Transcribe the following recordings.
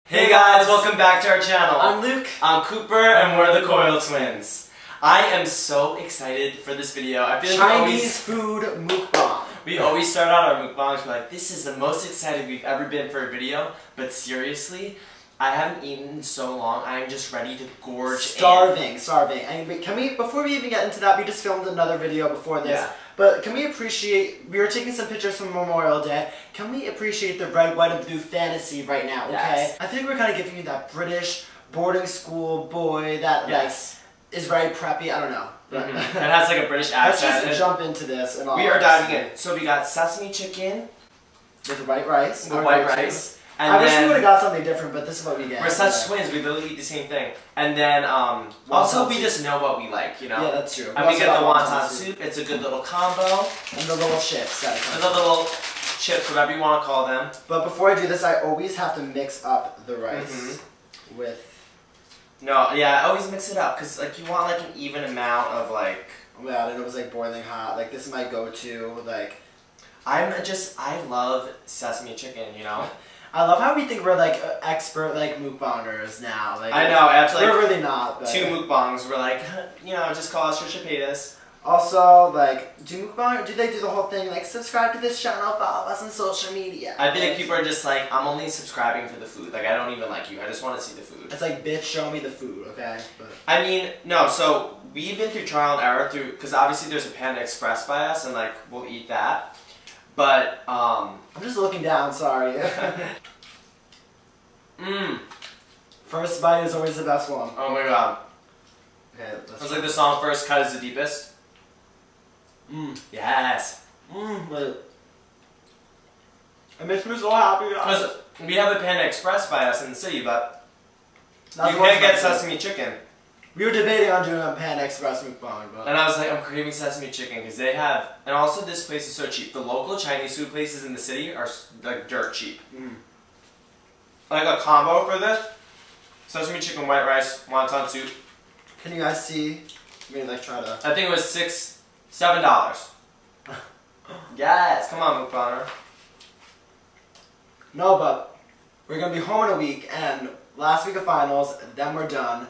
Hey guys, welcome back to our channel. I'm Luke. I'm Cooper, and we're the Coyle Twins. I am so excited for this video. I feel like Chinese food mukbang. We always start out our mukbangs, we're like, this is the most excited we've ever been for a video, but seriously, I haven't eaten in so long, I'm just ready to gorge. Starving. And can we, before we even get into that, we just filmed another video before this. Yeah. But can we appreciate, we were taking some pictures from Memorial Day, can we appreciate the red, white, and blue fantasy right now, okay? Yes. I think we're kind of giving you that British boarding school boy that like is very preppy, I don't know. It has like a British accent. Let's just jump into this. And all we are diving in. So we got sesame chicken. With white rice. With white rice. And I wish we would have got something different, but this is what we get. We're such twins, we literally eat the same thing. And then, also we just know what we like, you know? Yeah, that's true. And we get the wonton soup, it's a good little combo. And the little chips. And the little chips, whatever you want to call them. But before I do this, I always have to mix up the rice with... No, yeah, I always mix it up, because like, you want like an even amount of like... Yeah, and it was like boiling hot. Like, this is my go-to, like... I love sesame chicken, you know? I love how we think we're like expert like mukbangers now. Like, I know, after like we're really not. But... 2 mukbangs, we're like, you know, just call us your chapetas. Also, like, do they do the whole thing like subscribe to this channel, follow us on social media? I think people are just like, I'm only subscribing for the food. Like, I don't even like you. I just want to see the food. It's like, bitch, show me the food, okay? But... I mean, no. So we've been through trial and error because obviously there's a Panda Express by us, and like we'll eat that. But I'm just looking down, sorry. First bite is always the best one. Oh my god. Okay, it's like the song First Cut is the Deepest. Yes. It makes me so happy. Because we have the Panda Express by us in the city, but you can't get sesame chicken. We were debating on doing a Panda Express mukbang, but... And I was like, I'm craving sesame chicken because they have... And also this place is so cheap. The local Chinese food places in the city are like dirt cheap. Like a combo for this, sesame chicken, white rice, wonton soup. Can you guys see? Maybe like try to... I think it was $7. Yes, come on, mukbanger. No, but we're going to be home in a week, and last week of finals, then we're done.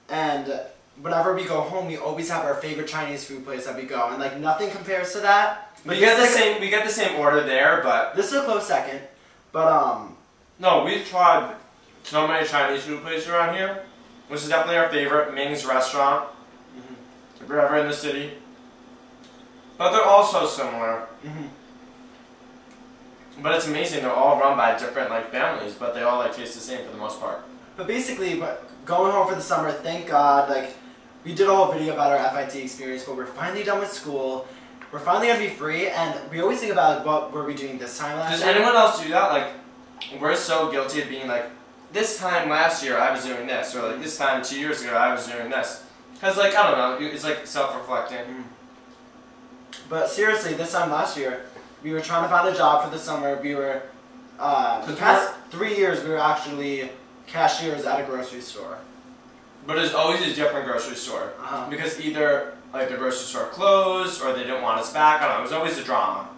And whenever we go home, we always have our favorite Chinese food place that we go, and like nothing compares to that. We get the same order there, but this is a close second. But no, we've tried so many Chinese food places around here. This is definitely our favorite, Ming's restaurant. If you're ever in the city, but they're all so similar. But it's amazing, they're all run by different like families, but they all like taste the same for the most part. But basically, going home for the summer, thank God, like, we did a whole video about our FIT experience, but we're finally done with school, we're finally going to be free, and we always think about, like, what were we doing this time last year? Does anyone else do that? Like, we're so guilty of being like, this time last year I was doing this, or like, this time 2 years ago I was doing this. Because, like, I don't know, it's like self-reflecting. But seriously, this time last year, we were trying to find a job for the summer, we were, the past 3 years we were actually cashiers at a grocery store. But it's always a different grocery store. Because either like the grocery store closed or they didn't want us back. I don't know, it was always a drama.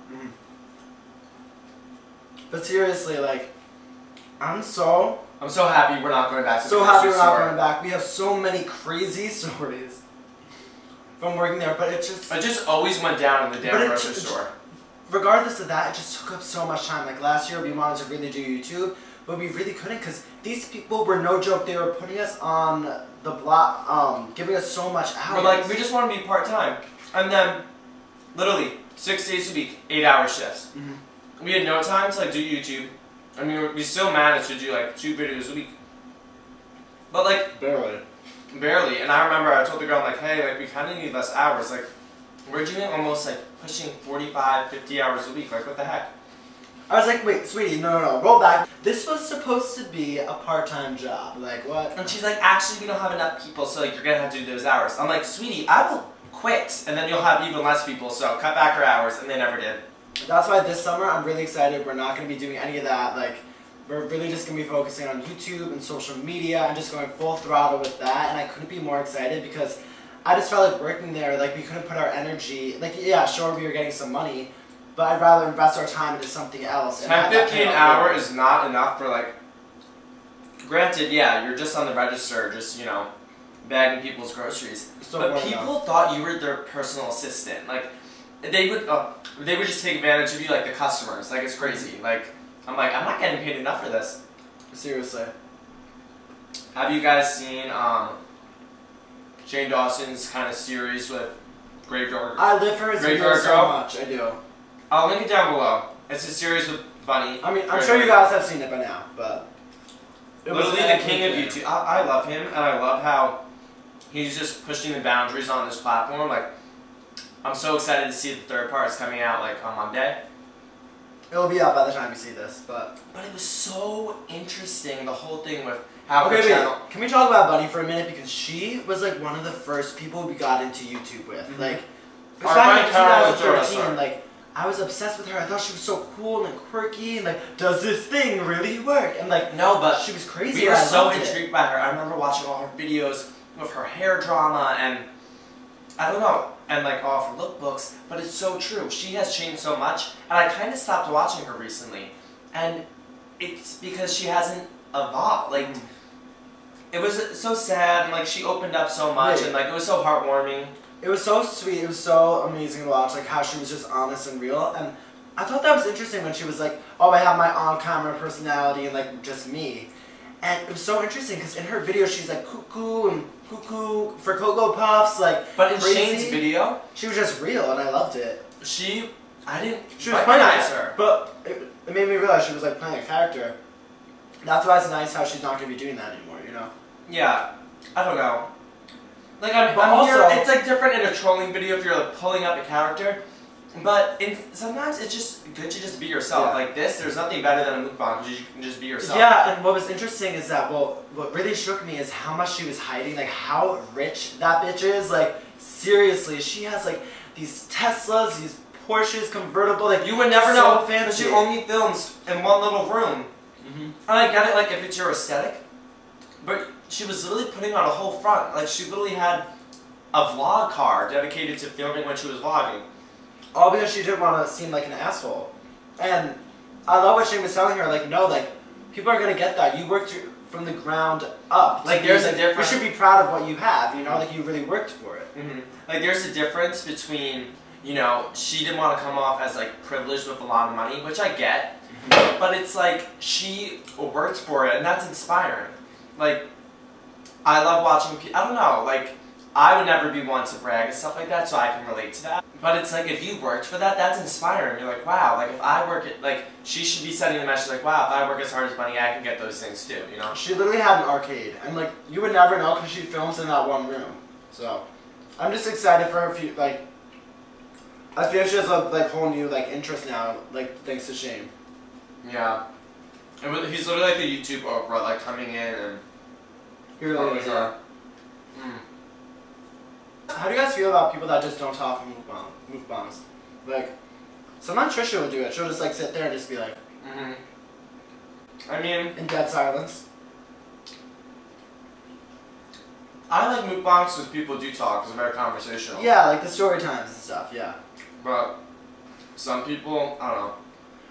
But seriously, like, I'm so happy we're not going back to the grocery store. So happy we're not going back. We have so many crazy stories from working there, but it just always went down in the damn grocery store. Regardless of that, it just took up so much time. Like last year we wanted to really do YouTube, but we really couldn't because these people were no joke. They were putting us on the block, giving us so much hours. We're like, we just want to be part-time. And then, literally, 6 days a week, 8-hour shifts. We had no time to like do YouTube. I mean, we still managed to do like 2 videos a week. But like, barely. And I remember I told the girl, I'm like, hey, like we kind of need less hours. Like, we're doing almost like pushing 45, 50 hours a week. Like, what the heck? I was like, wait, sweetie, no, roll back. This was supposed to be a part-time job. Like, what? And she's like, actually, we don't have enough people, so like, you're going to have to do those hours. I'm like, sweetie, I will quit, and then you'll have even less people, so cut back your hours, and they never did. That's why this summer, I'm really excited. We're not going to be doing any of that. Like, we're really just going to be focusing on YouTube and social media and just going full throttle with that, and I couldn't be more excited because I just felt like working there, like, we couldn't put our energy, like, yeah, sure, we were getting some money, but I'd rather invest our time into something else. $10.50 an hour is not enough for like granted, yeah, you're just on the register, just, you know, bagging people's groceries. But people thought you were their personal assistant. Like, they would just take advantage of you, like the customers. Like, it's crazy. Like, I'm like, I'm not getting paid enough for this. Seriously. Have you guys seen Shane Dawson's kind of series with Graveyard Girl? I live for his videos so much. I do. I'll link it down below. It's a series with Bunny. I mean, I'm sure you guys have seen it by now, but literally the king of YouTube. I love him, and I love how he's just pushing the boundaries on this platform. Like, I'm so excited to see the third part is coming out like on Monday. It'll be out by the time you see this, but it was so interesting, the whole thing with how okay, wait, can we talk about Bunny for a minute, because she was like one of the first people we got into YouTube with. Like, back in 2013, like, I was obsessed with her. I thought she was so cool and quirky and like, does this thing really work? And like, no, but she was crazy. We were so intrigued by her. I remember watching all her videos with her hair drama and I don't know, and like all of her lookbooks, but it's so true. She has changed so much, and I kind of stopped watching her recently, and it's because she hasn't evolved. Like, it was so sad, and like she opened up so much, and like it was so heartwarming. It was so sweet. It was so amazing to watch, like how she was just honest and real. And I thought that was interesting when she was like, "Oh, I have my on-camera personality and like just me." And it was so interesting because in her video she's like cuckoo and cuckoo for Cocoa Puffs, like. But in Shane's video, she was just real, and I loved it. She was playing her, but it made me realize she was like playing a character. That's why it's nice how she's not gonna be doing that anymore, you know? Yeah, I don't know. Like I'm also, here, it's like different in a trolling video if you're like pulling up a character. But sometimes it's just good to just be yourself. Yeah. Like this, there's nothing better than a mukbang because you can just be yourself. Yeah, and what was interesting is that, well, what really shook me is how much she was hiding, like how rich that bitch is. Like, seriously, she has like these Teslas, these Porsches, convertible, like you would never know. Fancy. She only films in one little room. And I get it, like if it's your aesthetic, but she was literally putting on a whole front. Like she literally had a vlog car dedicated to filming when she was vlogging. All because she didn't want to seem like an asshole. And I love what Shane was telling her, like, no, like, people are going to get that. You worked from the ground up. Like, there's a difference. You should be proud of what you have, you know? Like, you really worked for it. Like, there's a difference between, you know, she didn't want to come off as, like, privileged with a lot of money, which I get. But it's like, she worked for it, and that's inspiring. Like, I love watching people, I don't know, like, I would never be one to brag and stuff like that, so I can relate to that. But it's like, if you worked for that, that's inspiring. You're like, wow, like if I work at, like, she should be sending the message like, wow, if I work as hard as Bunny, I can get those things too, you know? She literally had an arcade, and like, you would never know because she films in that one room. So, I'm just excited for her, like, I feel she has a, like, whole new, like, interest now, like, thanks to Shane. Yeah. And he's literally like the YouTube Oprah, like, coming in and... He really is, yeah. How do you guys feel about people that just don't talk mukbangs? Like, sometimes Trisha would do it. She'll just like sit there and just be like, I mean, in dead silence. I like mukbangs because people do talk. It's very conversational. Yeah, like the story times and stuff. Yeah. But some people, I don't know.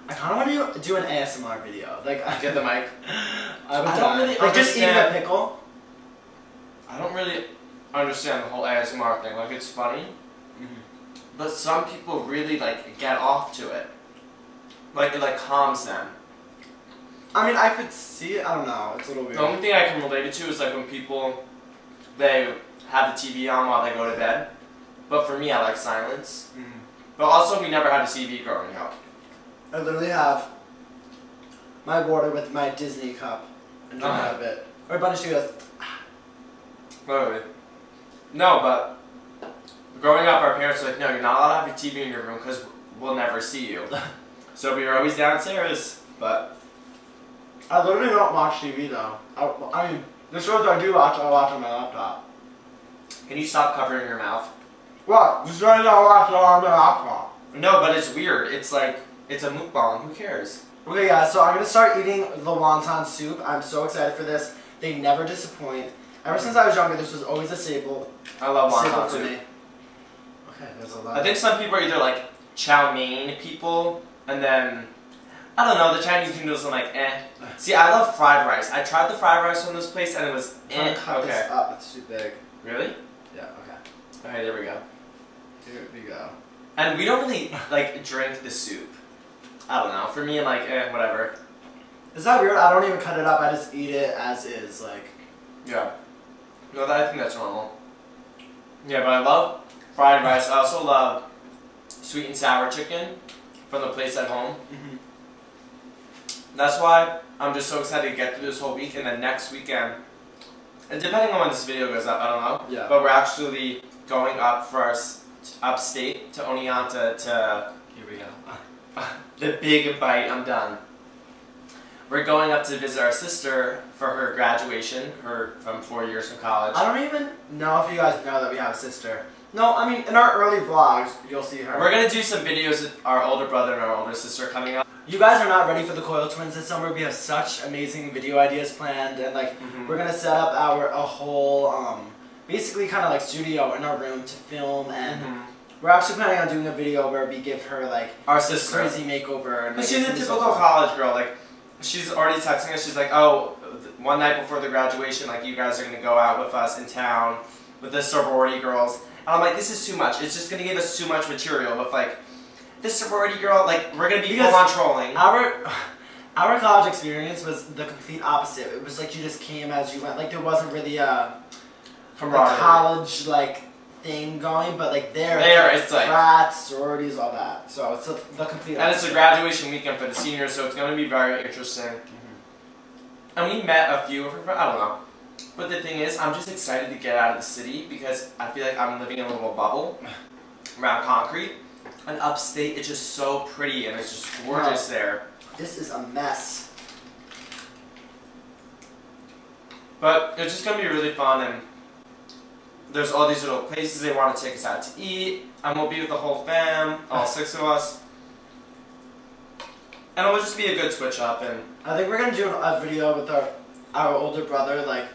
I kind of want to do an ASMR video. Like, get the mic. I don't really like just eating a pickle. I don't really understand the whole ASMR thing. Like, it's funny, but some people really like get off to it. Like it like calms them. I mean, I could see it. I don't know. It's a little weird. The only thing I can relate it to is like when people they have the TV on while they go to bed. But for me, I like silence. But also, we never had a TV growing up. I literally have my water with my Disney cup and drink out of it. Or Bunny, she goes. Literally. No, but growing up, our parents were like, no, you're not allowed to have your TV in your room because we'll never see you. So we were always downstairs, but... I literally don't watch TV, though. I mean, the shows I do watch, I watch on my laptop. Can you stop covering your mouth? What? The shows I watch are on my laptop. No, but it's weird. It's like, it's a mukbang. Who cares? Okay, guys, so I'm going to start eating the wonton soup. I'm so excited for this. They never disappoint. Ever since I was younger, this was always a staple. I love wonton for soup. me. Okay, there's a lot. I think some people are either like chow mein people, and then I don't know, the Chinese noodles, I'm like, eh. See, I love fried rice. I tried the fried rice from this place and it was I'm cut okay. this up. It's too big. Really? Yeah. Okay. Alright, there we go. Here we go. And we don't really, like, drink the soup. I don't know. For me, I'm like, eh, whatever. Is that weird? I don't even cut it up. I just eat it as is, like. Yeah. No, I think that's normal. Yeah, but I love fried rice. I also love sweet and sour chicken from the place at home. That's why I'm just so excited to get through this whole week, and then next weekend, and depending on when this video goes up, I don't know. Yeah. But we're actually going up first, upstate to Oneonta to. Here we go. The big bite. I'm done. We're going up to visit our sister for her graduation, from 4 years from college. I don't even know if you guys know that we have a sister. No, I mean, in our early vlogs, you'll see her. We're gonna do some videos with our older brother and our older sister coming up. You guys are not ready for the Coyle twins this summer. We have such amazing video ideas planned, and like we're gonna set up a whole basically kind of like studio in our room to film, and we're actually planning on doing a video where we give her like our this sister crazy makeover. And but she's a typical college girl. Like she's already texting us. She's like, oh, one night before the graduation, like you guys are gonna go out with us in town with the sorority girls. And I'm like, this is too much. It's just gonna give us too much material with like this sorority girl. Like we're gonna be full on trolling. Our college experience was the complete opposite. It was like you just came as you went. Like there wasn't really a college like thing going, but like it's like frats, sororities, all that. So it's the complete opposite. And it's a graduation weekend for the seniors, so it's gonna be very interesting. And we met a few of her friends. I don't know. But the thing is, I'm just excited to get out of the city because I feel like I'm living in a little bubble around concrete. And upstate, it's just so pretty and it's just gorgeous there. This is a mess. But it's just going to be really fun, and there's all these little places they want to take us out to eat. And we'll be with the whole fam, all 6 of us. And it will just be a good switch up. And I think we're going to do a video with our older brother, like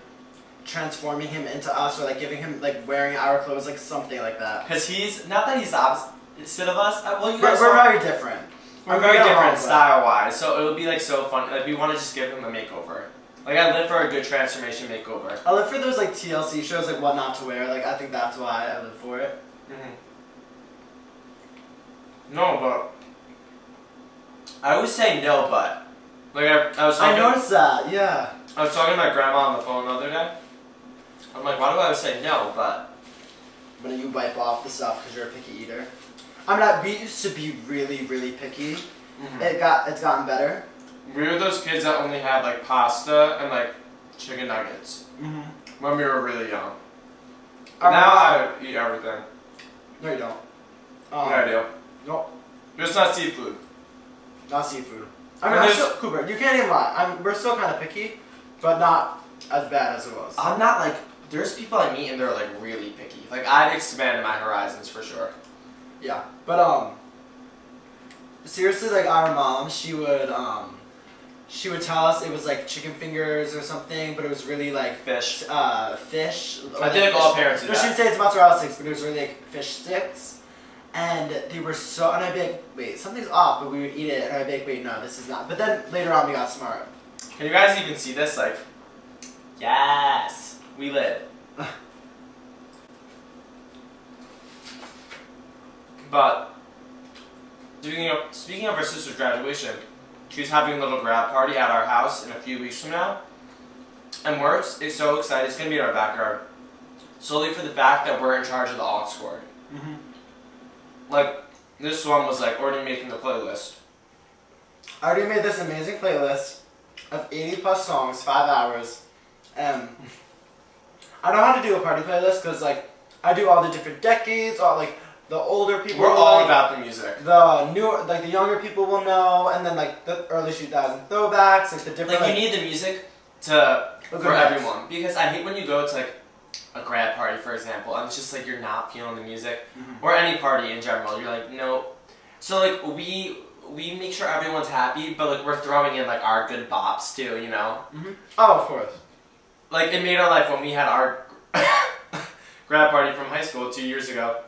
transforming him into us, or like giving him like wearing our clothes, like something like that. Because he's not that he's the opposite of us. Well, we're very different. We're very different style-wise, so it would be like so fun. Like we want to just give him a makeover. Like I live for a good transformation makeover. I live for those like TLC shows, like what not to wear. Like I think that's why I live for it. No, but I always say no, but like I noticed that. Yeah. I was talking to my grandma on the phone the other day. I'm like, why do I always say no, but when you wipe off the stuff because you're a picky eater. I mean, we used to be really, really picky. It's gotten better. We were those kids that only had like pasta and like chicken nuggets when we were really young. Now I eat everything. No, you don't. Yeah, I do. No. Just not seafood. Not seafood. I mean, Cooper, you can't even lie. We're still kind of picky, but not as bad as it was. I'm not like. There's people I meet and they're like really picky. Like I've expanded my horizons for sure. Yeah, but seriously, like our mom, she would tell us it was like chicken fingers or something, but it was really like fish. Fish. I think like all parents do that. She'd say it's mozzarella sticks, but it was really like fish sticks, and they were so. And I'd be like, wait, something's off, but we would eat it, and I'd be like, wait, no, this is not. But then later on, we got smart. Can you guys even see this? Like, yes. We live. But speaking of her sister's graduation, she's having a little grad party at our house in a few weeks from now, and we're so excited. It's gonna be in our backyard, solely for the fact that we're in charge of the aux cord. Like this one was like already making the playlist. I already made this amazing playlist of 80+ songs, 5 hours. I know how to do a party playlist because like I do all the different decades, all like the older people. We're all about the music. The newer, like the younger people will know, and then like the early 2000 throwbacks, like the different. Like you need the music for everyone, because I hate when you go to like a grad party, for example, and it's just like you're not feeling the music, or any party in general. You're like, no. So like we make sure everyone's happy, but like we're throwing in like our good bops too, you know. Oh, of course. Like, it made our life when we had our grad party from high school 2 years ago.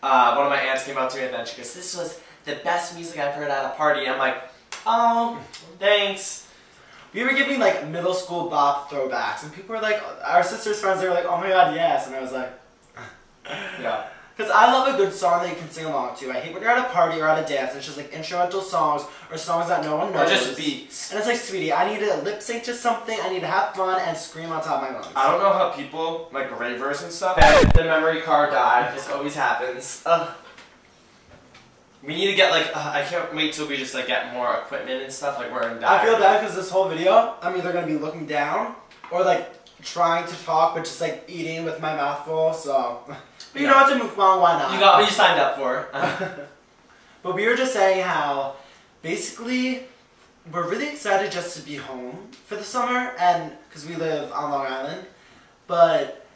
One of my aunts came up to me and then she goes, this was the best music I've heard at a party. I'm like, Oh, thanks. We were giving like middle school bop throwbacks, and people were like, our sister's friends, they were like, oh my god, yes. And I was like, Yeah. because I love a good song that you can sing along to. I hate when you're at a party or at a dance and it's just like instrumental songs or songs that no one knows. Or just beats. And it's like, sweetie, I need to lip sync to something, I need to have fun and scream on top of my lungs. I don't know how people, like ravers and stuff, and the memory card died. This always happens. We need to get like, I can't wait till we just like get more equipment and stuff, like we're in dire. I feel bad because this whole video, I'm either going to be looking down or like trying to talk but just like eating with my mouth full, so. But you know, it's a mukbang, why not? You got what you signed up for. But we were just saying how, basically, we're really excited just to be home for the summer, and because we live on Long Island, but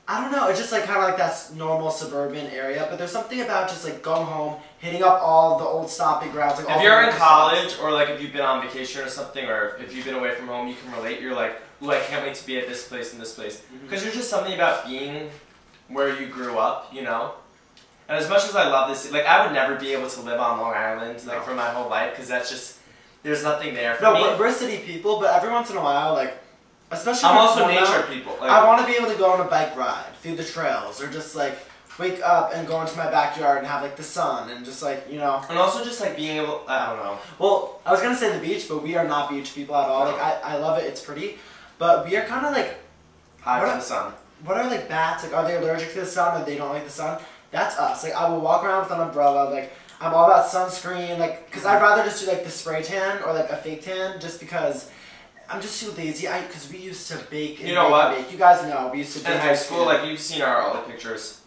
I don't know, it's just like kind of like that normal suburban area, but there's something about just like going home, hitting up all the old stomping grounds. Like if you're in college, or like if you've been on vacation or something, or if you've been away from home, you can relate. You're like, ooh, I can't wait to be at this place and this place. Because there's just something about being where you grew up, you know? And as much as I love this, like I would never be able to live on Long Island like for my whole life, because that's just, there's nothing there for me. No, we're city people, but every once in a while, like, especially I'm also nature people. Like, I want to be able to go on a bike ride through the trails, or just like wake up and go into my backyard and have like the sun and just like, you know. And also just like being able, I don't know. Well, I was gonna say the beach, but we are not beach people at all. No. Like I love it, it's pretty, but we are kind of like High for the sun. What are like bats? Like, are they allergic to the sun or they don't like the sun? That's us. Like, I will walk around with an umbrella. Like, I'm all about sunscreen. Like, because I'd rather just do like the spray tan or like a fake tan, just because I'm just too lazy. Because we used to bake. And you know what? Bake. You guys know we used to. In high school, like you've seen our old pictures.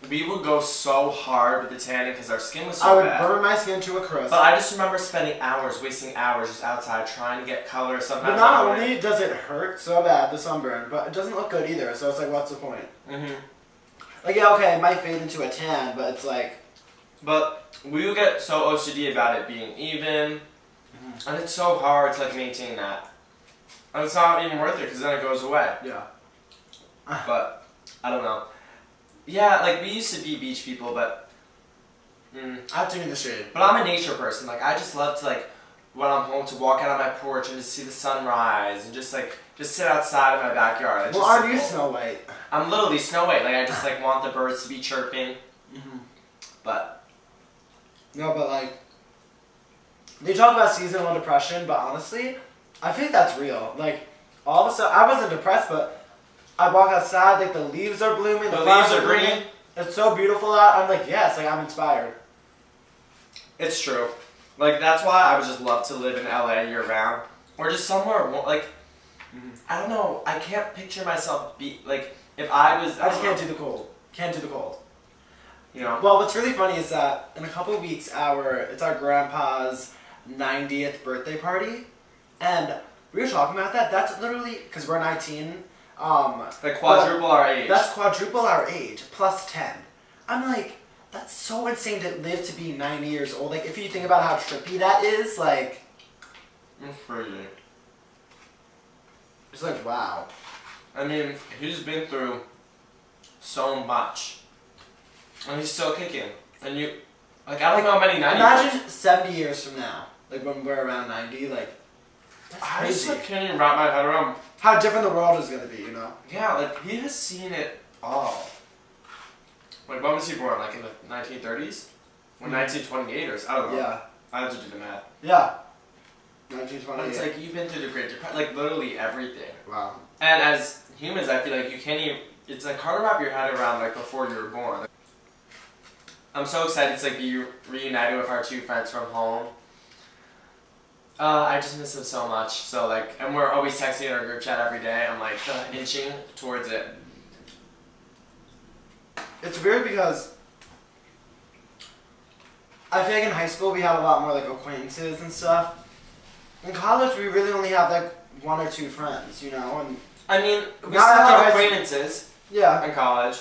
We would go so hard with the tanning because our skin was so bad. I would burn my skin to a crisp. But I just remember spending hours, wasting hours just outside trying to get color. Sometimes. But not only does it hurt so bad, the sunburn, but it doesn't look good either. So it's like, what's the point? Like, yeah, okay, it might fade into a tan, but it's like. But we would get so OCD about it being even, and it's so hard to like maintain that. And it's not even worth it because then it goes away. Yeah. But I don't know. Yeah, like we used to be beach people, but I have to be in the shade. But I'm a nature person. Like I just love to like when I'm home to walk out on my porch and just see the sunrise and just sit outside of my backyard. Well, are you Snow White? I'm literally Snow White. Like I just like want the birds to be chirping. But no, but like they talk about seasonal depression, but honestly, I think that's real. Like all of a sudden, I wasn't depressed, but I walk outside, like the leaves are blooming, the leaves are green. It's so beautiful out. I'm like, yes, like I'm inspired. It's true. Like that's why I would just love to live in LA year round, or just somewhere like I don't know. I can't picture myself like if I was. I just can't do the cold. Can't do the cold. You know. Well, what's really funny is that in a couple of weeks, it's our grandpa's 90th birthday party, and we were talking about that. That's literally because we're 19. Like quadruple our age. That's quadruple our age, plus 10. I'm like, that's so insane to live to be 90 years old. Like, if you think about how trippy that is, like... It's crazy. It's like, wow. I mean, he's been through so much. And he's still kicking. And you... Like, I don't know how many 90 Imagine 70 years from now. Like, when we're around 90, like... That's crazy. I just like, can't even wrap my head around how different the world is going to be, you know? Yeah, like, he has seen it all. Like, when was he born? Like, in the 1930s? Or 1928 or I don't know. Yeah. I have to do the math. Yeah. 1928. But it's like, you've been through the Great Depression. Like, literally everything. Wow. And as humans, I feel like you can't even... It's like hard to wrap your head around, like, before you were born. I'm so excited to, like, be reunited with our two friends from home. I just miss him so much. So like, and we're always texting in our group chat every day. I'm like inching towards it. It's weird because I feel like in high school we had a lot more like acquaintances and stuff. In college we really only have like one or two friends, you know. And I mean, we still have acquaintances. Yeah. In college.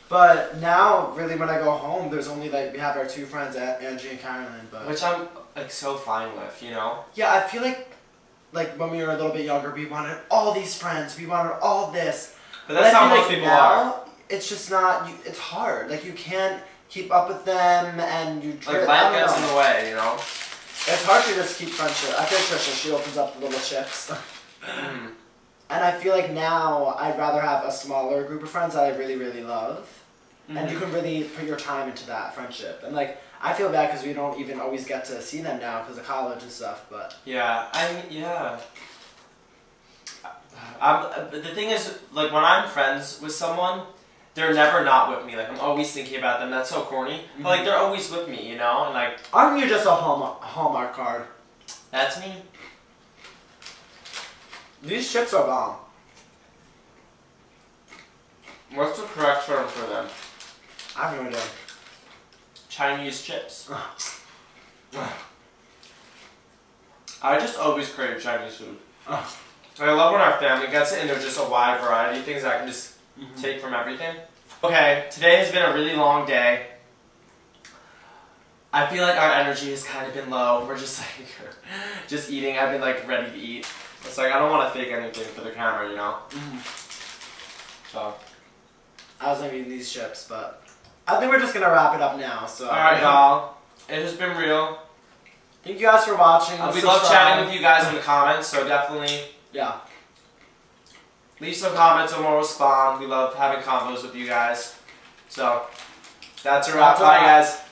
But now, really, when I go home, there's only like we have our two friends, Angie and Carolyn. But which I'm like so fine with, you know. Yeah, I feel like when we were a little bit younger, we wanted all these friends, we wanted all this. But that's how most people are. It's just not. It's hard. Like you can't keep up with them, and you. Like life gets in the way, you know. It's hard to just keep friendship. I feel like Trisha, she opens up the little chips. Mm. And I feel like now I'd rather have a smaller group of friends that I really, really love. Mm-hmm. And you can really put your time into that friendship. And like, I feel bad because we don't even always get to see them now because of college and stuff, but... Yeah, yeah. The thing is, like, when I'm friends with someone, they're never not with me. Like, I'm always thinking about them. That's so corny. Mm-hmm. But, like, they're always with me, you know? And, like... Aren't you just a Hallmark card? That's me. These chips are bomb. What's the correct term for them? I have no idea. Chinese chips. I just always crave Chinese food. I love when our family gets it and there's just a wide variety of things I can just take from everything. Okay, today has been a really long day. I feel like our energy has kind of been low. We're just like, just eating. I've been like ready to eat. It's like I don't want to fake anything for the camera, you know? So. I was gonna eat these chips, but I think we're just gonna wrap it up now. So. Alright, y'all. It has been real. Thank you guys for watching. We love chatting with you guys in the comments, so definitely. Yeah. Leave some comments and we'll respond. We love having combos with you guys. So, that's a wrap. Bye, guys.